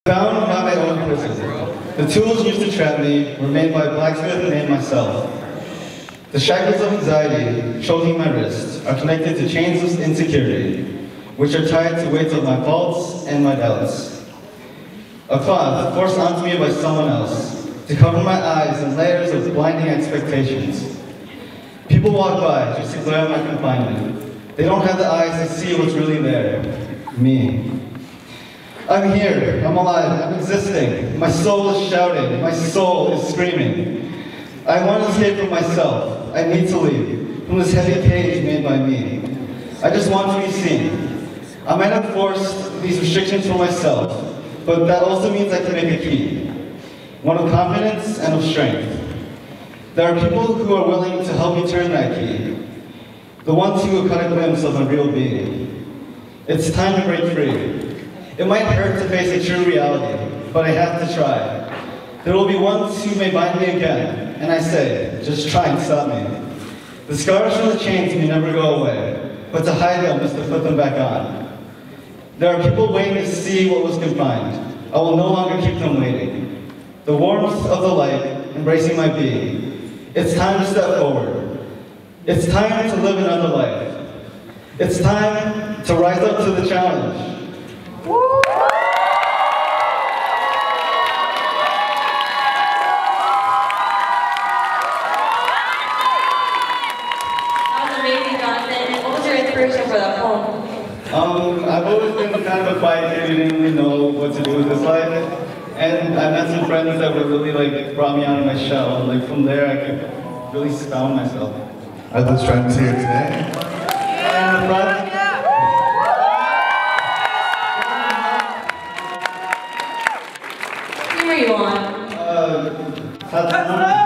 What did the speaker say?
Bound by my own prison. The tools used to trap me were made by a blacksmith named myself. The shackles of anxiety choking my wrist are connected to chains of insecurity, which are tied to weights of my faults and my doubts. A cloth forced onto me by someone else to cover my eyes in layers of blinding expectations. People walk by just to glare at my confinement. They don't have the eyes to see what's really there. Me. I'm here, I'm alive, I'm existing. My soul is shouting, my soul is screaming. I want to escape from myself. I need to leave from this heavy cage made by me. I just want to be seen. I might have forced these restrictions for myself, but that also means I can make a key. One of confidence and of strength. There are people who are willing to help me turn that key. The ones who will cut a glimpse of my real being. It's time to break free. It might hurt to face a true reality, but I have to try. There will be ones who may bind me again, and I say, just try and stop me. The scars from the chains may never go away, but to hide them is to put them back on. There are people waiting to see what was confined. I will no longer keep them waiting. The warmth of the light embracing my being. It's time to step forward. It's time to live another life. It's time to rise up to the challenge. For that poem? I've always been kind of a quiet kid who didn't really know what to do with his life. And I met some friends that were really brought me out of my shell. And from there I could really found myself. Are those friends here today? And the front. Who are you on? Tatiana.